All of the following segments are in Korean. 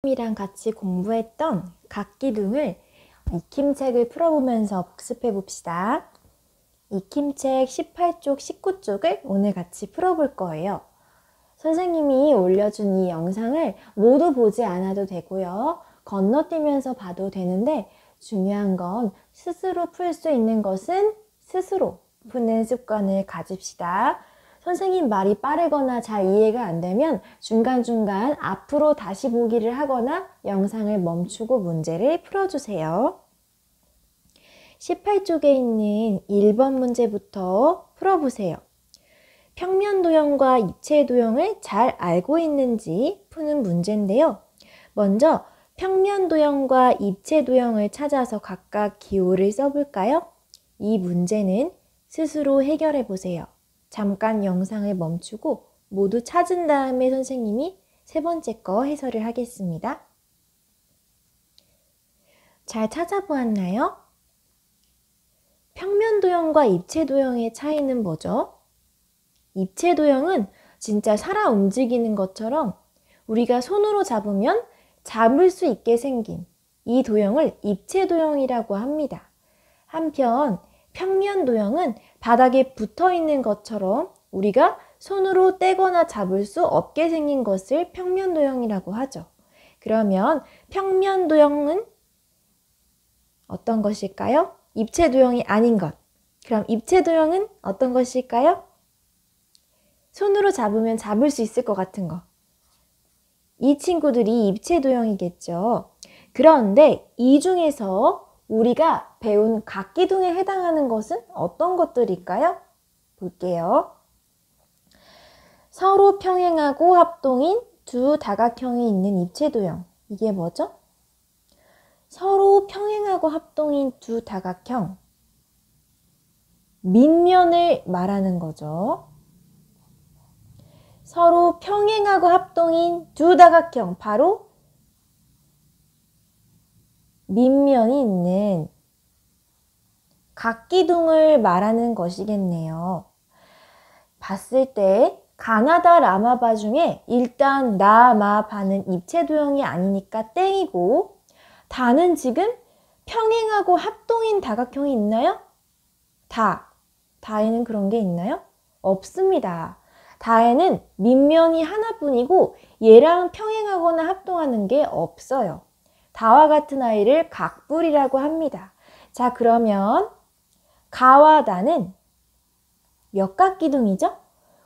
선생님이랑 같이 공부했던 각기둥을 익힘책을 풀어보면서 복습해 봅시다. 익힘책 18쪽, 19쪽을 오늘 같이 풀어볼 거예요. 선생님이 올려준 이 영상을 모두 보지 않아도 되고요. 건너뛰면서 봐도 되는데 중요한 건 스스로 풀 수 있는 것은 스스로 푸는 습관을 가집시다. 선생님 말이 빠르거나 잘 이해가 안 되면 중간중간 앞으로 다시 보기를 하거나 영상을 멈추고 문제를 풀어주세요. 18쪽에 있는 1번 문제부터 풀어보세요. 평면도형과 입체도형을 잘 알고 있는지 푸는 문제인데요. 먼저 평면도형과 입체도형을 찾아서 각각 기호를 써볼까요? 이 문제는 스스로 해결해 보세요. 잠깐 영상을 멈추고 모두 찾은 다음에 선생님이 세 번째 거 해설을 하겠습니다. 잘 찾아보았나요? 평면도형과 입체도형의 차이는 뭐죠? 입체도형은 진짜 살아 움직이는 것처럼 우리가 손으로 잡으면 잡을 수 있게 생긴 이 도형을 입체도형이라고 합니다. 한편 평면도형은 바닥에 붙어 있는 것처럼 우리가 손으로 떼거나 잡을 수 없게 생긴 것을 평면도형이라고 하죠. 그러면 평면도형은 어떤 것일까요? 입체도형이 아닌 것. 그럼 입체도형은 어떤 것일까요? 손으로 잡으면 잡을 수 있을 것 같은 거. 이 친구들이 입체도형이겠죠. 그런데 이 중에서 우리가 배운 각기둥에 해당하는 것은 어떤 것들일까요? 볼게요. 서로 평행하고 합동인 두 다각형이 있는 입체도형. 이게 뭐죠? 서로 평행하고 합동인 두 다각형. 밑면을 말하는 거죠. 서로 평행하고 합동인 두 다각형. 바로 밑면이 있는 각기둥을 말하는 것이겠네요. 봤을 때 가나다 라마바 중에 일단 나, 마, 바는 입체도형이 아니니까 땡이고 다는 지금 평행하고 합동인 다각형이 있나요? 다에는 그런 게 있나요? 없습니다. 다에는 밑면이 하나뿐이고 얘랑 평행하거나 합동하는 게 없어요. 다와 같은 아이를 각불이라고 합니다. 자, 그러면 가와 다는 몇 각기둥이죠?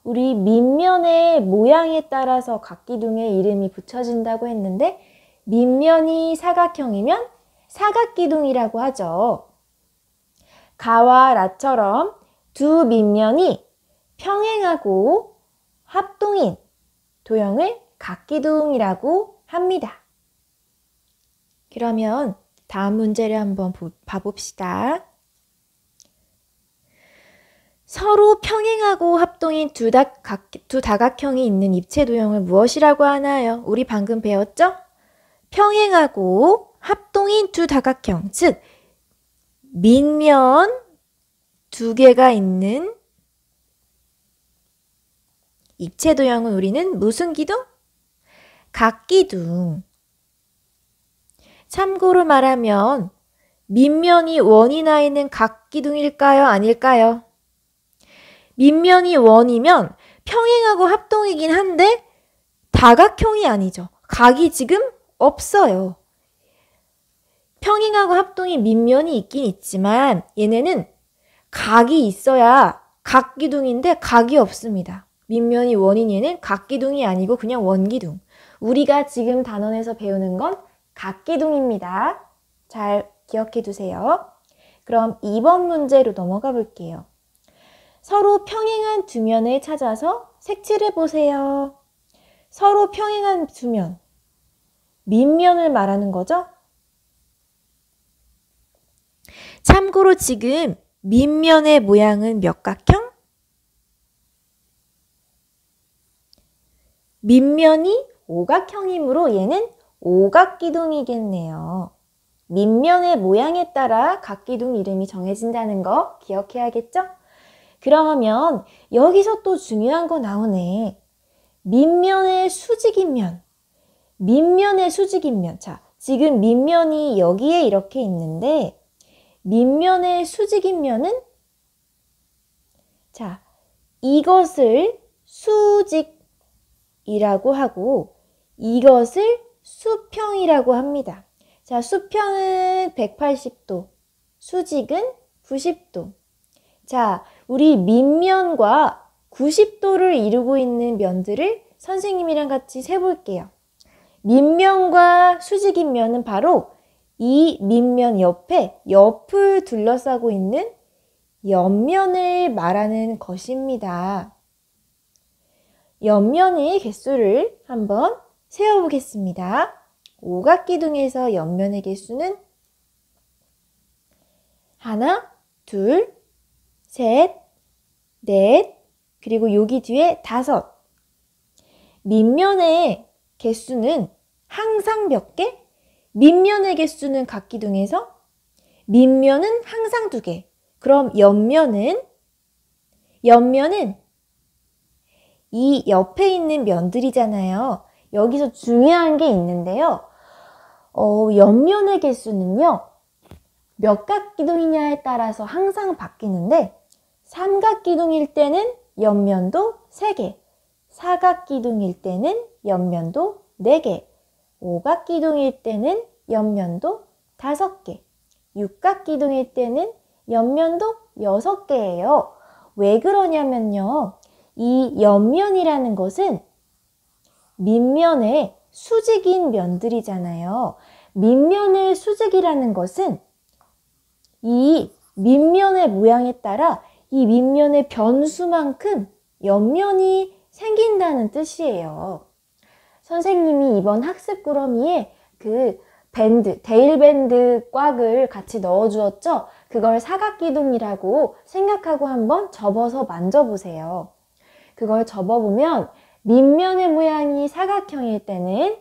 우리 밑면의 모양에 따라서 각기둥의 이름이 붙여진다고 했는데 밑면이 사각형이면 사각기둥이라고 하죠. 가와 라처럼 두 밑면이 평행하고 합동인 도형을 각기둥이라고 합니다. 그러면 다음 문제를 한번 봐봅시다. 서로 평행하고 합동인 두 다각형이 있는 입체도형을 무엇이라고 하나요? 우리 방금 배웠죠? 평행하고 합동인 두 다각형, 즉 밑면 두 개가 있는 입체도형은 우리는 무슨 기둥? 각기둥. 참고로 말하면 밑면이 원이 나 있는 각기둥일까요? 아닐까요? 밑면이 원이면 평행하고 합동이긴 한데 다각형이 아니죠. 각이 지금 없어요. 평행하고 합동인 밑면이 있긴 있지만 얘네는 각이 있어야 각기둥인데 각이 없습니다. 밑면이 원인 얘는 각기둥이 아니고 그냥 원기둥. 우리가 지금 단원에서 배우는 건 각기둥입니다. 잘 기억해 두세요. 그럼 2번 문제로 넘어가 볼게요. 서로 평행한 두 면을 찾아서 색칠해 보세요. 서로 평행한 두 면. 밑면을 말하는 거죠? 참고로 지금 밑면의 모양은 몇 각형? 밑면이 오각형이므로 얘는 오각기둥이겠네요. 밑면의 모양에 따라 각기둥 이름이 정해진다는 거 기억해야겠죠? 그러면 여기서 또 중요한 거 나오네. 밑면의 수직인 면. 밑면의 수직인 면. 자, 지금 밑면이 여기에 이렇게 있는데 밑면의 수직인 면은 자, 이것을 수직이라고 하고 이것을 수평이라고 합니다. 자, 수평은 180도, 수직은 90도. 자, 우리 밑면과 90도를 이루고 있는 면들을 선생님이랑 같이 세볼게요. 밑면과 수직인 면은 바로 이 밑면 옆에 옆을 둘러싸고 있는 옆면을 말하는 것입니다. 옆면의 개수를 한번 세어보겠습니다. 오각기둥에서 옆면의 개수는 하나, 둘, 셋, 넷, 그리고 여기 뒤에 다섯. 밑면의 개수는 항상 몇 개? 밑면의 개수는 각기둥에서 밑면은 항상 2개. 그럼 옆면은 이 옆에 있는 면들이잖아요. 여기서 중요한 게 있는데요. 옆면의 개수는요. 몇 각기둥이냐에 따라서 항상 바뀌는데 삼각기둥일 때는 옆면도 3개, 사각기둥일 때는 옆면도 4개, 오각기둥일 때는 옆면도 5개, 육각기둥일 때는 옆면도 6개예요. 왜 그러냐면요. 이 옆면이라는 것은 밑면의 수직인 면들이잖아요. 밑면의 수직이라는 것은 이 밑면의 모양에 따라 이 밑면의 변수만큼 옆면이 생긴다는 뜻이에요. 선생님이 이번 학습 꾸러미에 그 데일밴드 꽉을 같이 넣어주었죠? 그걸 사각기둥이라고 생각하고 한번 접어서 만져보세요. 그걸 접어보면 밑면의 모양이 사각형일 때는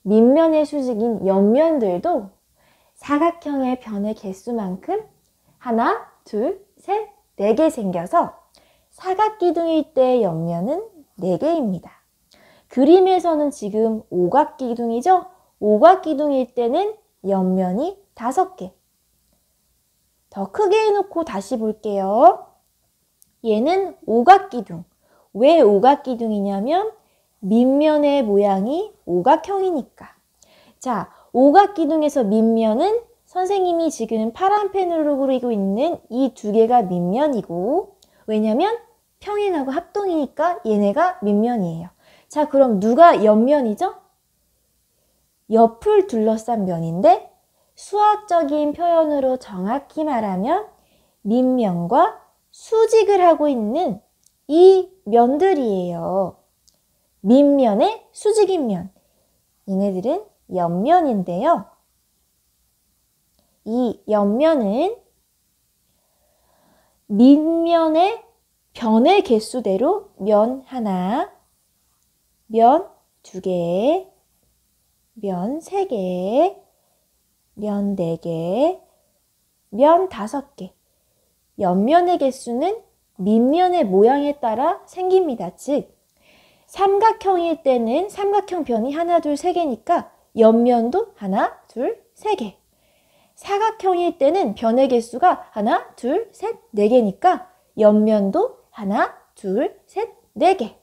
밑면의 수직인 옆면들도 사각형의 변의 개수만큼 하나, 둘, 셋, 4개 생겨서 사각기둥일 때 옆면은 4개입니다. 그림에서는 지금 오각기둥이죠? 오각기둥일 때는 옆면이 5개. 더 크게 해놓고 다시 볼게요. 얘는 오각기둥. 왜 오각기둥이냐면 밑면의 모양이 오각형이니까. 자, 오각기둥에서 밑면은 선생님이 지금 파란 펜으로 그리고 있는 이 2개가 밑면이고 왜냐면 평행하고 합동이니까 얘네가 밑면이에요. 자, 그럼 누가 옆면이죠? 옆을 둘러싼 면인데 수학적인 표현으로 정확히 말하면 밑면과 수직을 하고 있는 이 면들이에요. 밑면의 수직인 면. 얘네들은 옆면인데요. 이 옆면은 밑면의 변의 개수대로 면 하나, 면 2개, 면 3개, 면 4개, 면 5개. 옆면의 개수는 밑면의 모양에 따라 생깁니다. 즉, 삼각형일 때는 삼각형 변이 하나, 둘, 3개니까 옆면도 하나, 둘, 3개. 사각형일 때는 변의 개수가 하나, 둘, 셋, 4개니까 옆면도 하나, 둘, 셋, 4개.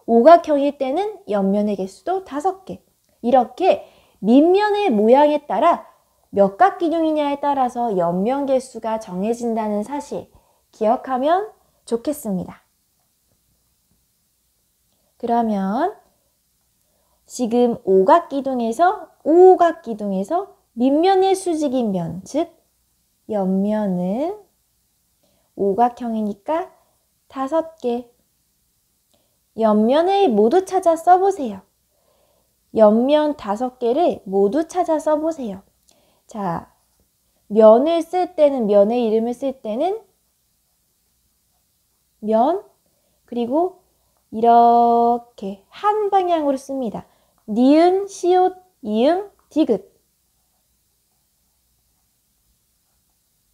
오각형일 때는 옆면의 개수도 5개. 이렇게 밑면의 모양에 따라 몇 각기둥이냐에 따라서 옆면 개수가 정해진다는 사실 기억하면 좋겠습니다. 그러면 지금 오각기둥에서 밑면의 수직인 면, 즉 옆면은 오각형이니까 5개. 옆면을 모두 찾아 써보세요. 옆면 5개를 모두 찾아 써보세요. 자, 면을 쓸 때는 면의 이름을 쓸 때는 면 그리고 이렇게 한 방향으로 씁니다. 니은, 시옷, 이응, 디귿.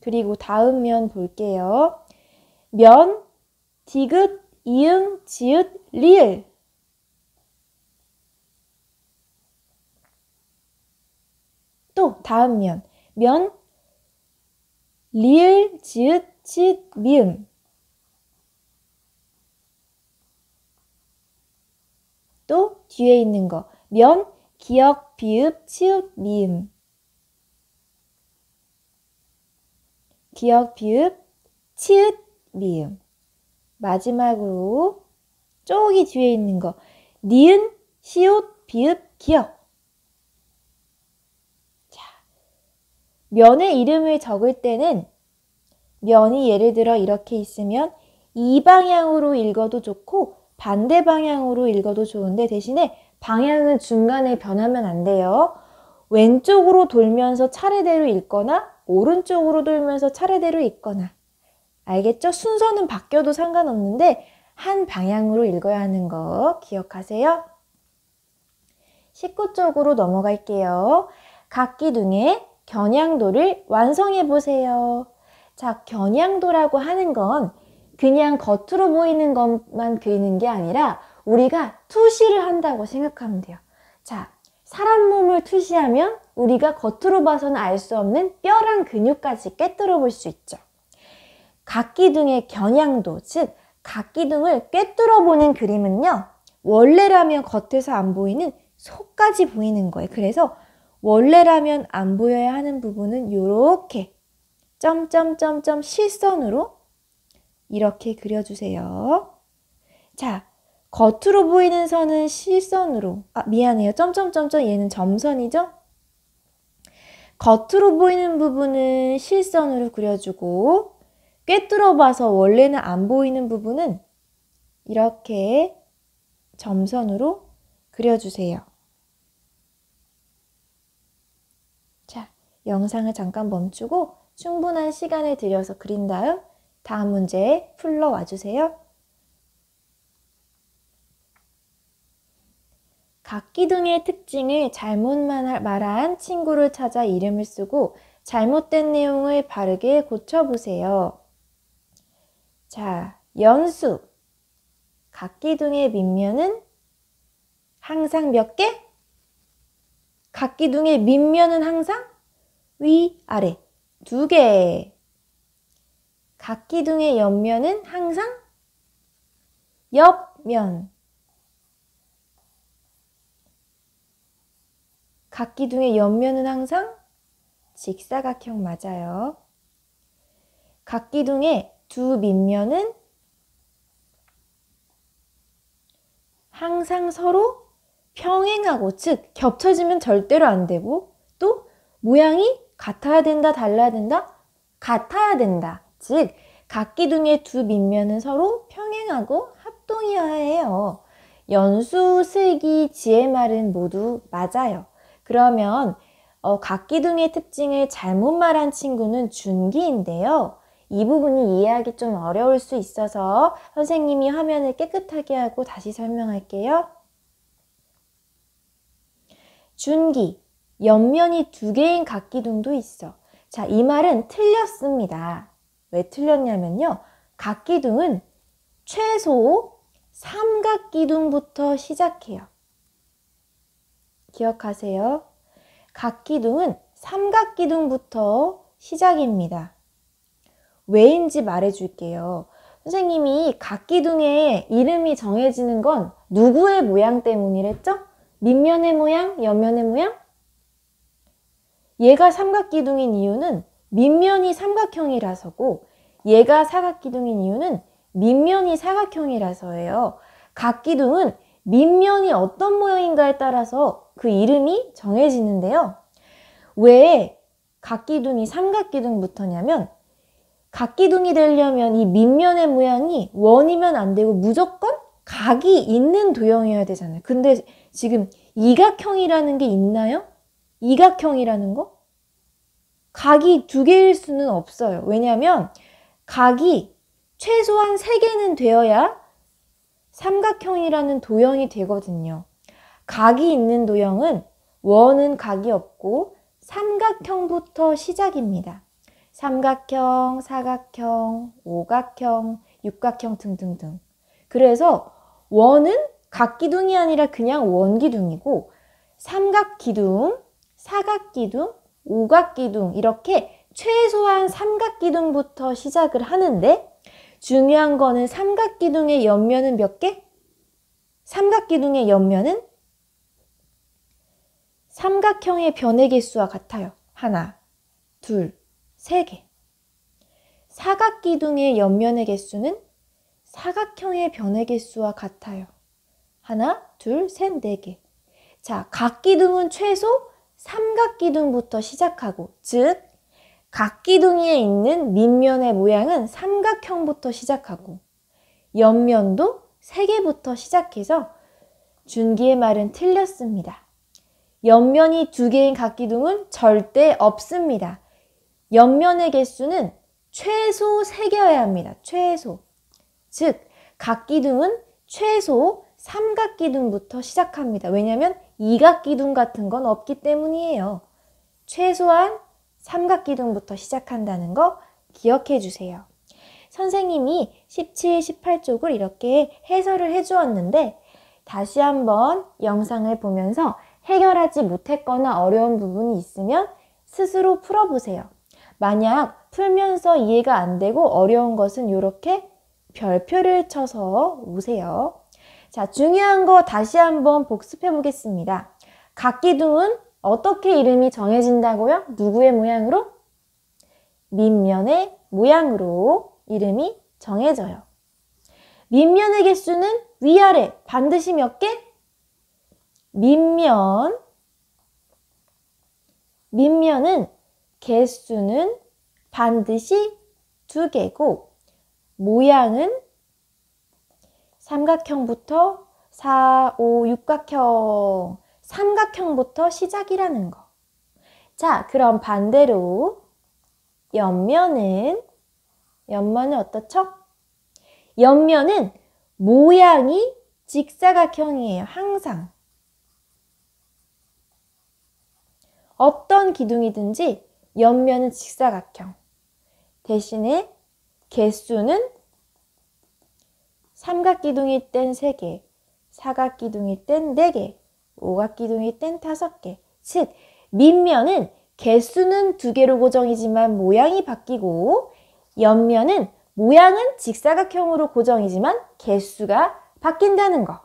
그리고 다음 면 볼게요. 면, 디귿, 이응, 지읒, 리을. 또 다음 면, 리을, 지읒, 치읒, 미음. 또 뒤에 있는 거 면, 기역, 비읍, 치읓, 미음. 기역, 비읍, 치읓, 미음. 마지막으로 저기 뒤에 있는 거 니은, 시옷, 비읍, 기역. 자, 면의 이름을 적을 때는 면이 예를 들어 이렇게 있으면 이 방향으로 읽어도 좋고 반대 방향으로 읽어도 좋은데 대신에 방향은 중간에 변하면 안 돼요. 왼쪽으로 돌면서 차례대로 읽거나 오른쪽으로 돌면서 차례대로 읽거나. 알겠죠? 순서는 바뀌어도 상관없는데 한 방향으로 읽어야 하는 거 기억하세요? 19쪽으로 넘어갈게요. 각기둥의 겨냥도를 완성해 보세요. 자, 겨냥도라고 하는 건 그냥 겉으로 보이는 것만 그리는 게 아니라 우리가 투시를 한다고 생각하면 돼요. 자, 사람 몸을 투시하면 우리가 겉으로 봐서는 알 수 없는 뼈랑 근육까지 꿰뚫어 볼 수 있죠. 각기둥의 겨냥도, 즉 각기둥을 꿰뚫어 보는 그림은요. 원래라면 겉에서 안 보이는 속까지 보이는 거예요. 그래서 원래라면 안 보여야 하는 부분은 이렇게 점점점점 실선으로 이렇게 그려주세요. 자, 겉으로 보이는 선은 실선으로, 미안해요. 점점점점 얘는 점선이죠? 겉으로 보이는 부분은 실선으로 그려주고 꿰뚫어 봐서 원래는 안 보이는 부분은 이렇게 점선으로 그려주세요. 자, 영상을 잠깐 멈추고 충분한 시간을 들여서 그린 다음 문제 풀러와 주세요. 각기둥의 특징을 잘못 말한 친구를 찾아 이름을 쓰고 잘못된 내용을 바르게 고쳐보세요. 자, 연수. 각기둥의 밑면은 항상 몇 개? 각기둥의 밑면은 항상 위, 아래 2개. 각기둥의 옆면은 항상 옆면. 각기둥의 옆면은 항상 직사각형 맞아요. 각기둥의 두 밑면은 항상 서로 평행하고, 즉 겹쳐지면 절대로 안 되고 또 모양이 같아야 된다, 달라야 된다? 같아야 된다. 즉 각기둥의 두 밑면은 서로 평행하고 합동이어야 해요. 연수, 슬기, 지혜말은 모두 맞아요. 그러면 각기둥의 특징을 잘못 말한 친구는 준기인데요. 이 부분이 이해하기 좀 어려울 수 있어서 선생님이 화면을 깨끗하게 하고 다시 설명할게요. 준기, 옆면이 2개인 각기둥도 있어. 자, 이 말은 틀렸습니다. 왜 틀렸냐면요. 각기둥은 최소 삼각기둥부터 시작해요. 기억하세요. 각기둥은 삼각기둥부터 시작입니다. 왜인지 말해줄게요. 선생님이 각기둥의 이름이 정해지는 건 누구의 모양 때문이랬죠? 밑면의 모양, 옆면의 모양? 얘가 삼각기둥인 이유는 밑면이 삼각형이라서고 얘가 사각기둥인 이유는 밑면이 사각형이라서예요. 각기둥은 밑면이 어떤 모양인가에 따라서 그 이름이 정해지는데요. 왜 각기둥이 삼각기둥부터냐면 각기둥이 되려면 이 밑면의 모양이 원이면 안 되고 무조건 각이 있는 도형이어야 되잖아요. 근데 지금 이각형이라는 게 있나요? 이각형이라는 거? 각이 2개일 수는 없어요. 왜냐하면 각이 최소한 3개는 되어야 삼각형이라는 도형이 되거든요. 각이 있는 도형은 원은 각이 없고 삼각형부터 시작입니다. 삼각형, 사각형, 오각형, 육각형 등등등. 그래서 원은 각기둥이 아니라 그냥 원기둥이고 삼각기둥, 사각기둥, 오각기둥 이렇게 최소한 삼각기둥부터 시작을 하는데 중요한 거는 삼각기둥의 옆면은 몇 개? 삼각기둥의 옆면은 삼각형의 변의 개수와 같아요. 하나, 둘, 세 개. 사각기둥의 옆면의 개수는 사각형의 변의 개수와 같아요. 하나, 둘, 셋, 네 개. 자, 각기둥은 최소 삼각기둥부터 시작하고, 즉 각기둥에 있는 밑면의 모양은 삼각형부터 시작하고 옆면도 3개부터 시작해서 준기의 말은 틀렸습니다. 옆면이 2개인 각기둥은 절대 없습니다. 옆면의 개수는 최소 3개여야 합니다. 최소. 즉 각기둥은 최소 삼각기둥부터 시작합니다. 왜냐하면 이각기둥 같은 건 없기 때문이에요. 최소한 삼각기둥부터 시작한다는 거 기억해 주세요. 선생님이 17, 18쪽을 이렇게 해설을 해 주었는데 다시 한번 영상을 보면서 해결하지 못했거나 어려운 부분이 있으면 스스로 풀어보세요. 만약 풀면서 이해가 안 되고 어려운 것은 이렇게 별표를 쳐서 오세요. 자, 중요한 거 다시 한번 복습해 보겠습니다. 각기둥은 어떻게 이름이 정해진다고요? 누구의 모양으로? 밑면의 모양으로 이름이 정해져요. 밑면의 개수는 위아래 반드시 몇 개? 밑면은 개수는 반드시 2개고 모양은 삼각형부터 4, 5, 육각형 삼각형부터 시작이라는 거. 자, 그럼 반대로 옆면은 어떻죠? 옆면은 모양이 직사각형이에요. 항상. 어떤 기둥이든지 옆면은 직사각형. 대신에 개수는 삼각기둥일 땐 3개, 사각기둥일 땐 4개, 오각기둥일 땐 5개. 즉 밑면은 개수는 2개로 고정이지만 모양이 바뀌고 옆면은 모양은 직사각형으로 고정이지만 개수가 바뀐다는 거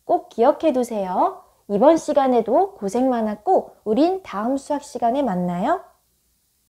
꼭 기억해 두세요. 이번 시간에도 고생 많았고 우린 다음 수학 시간에 만나요.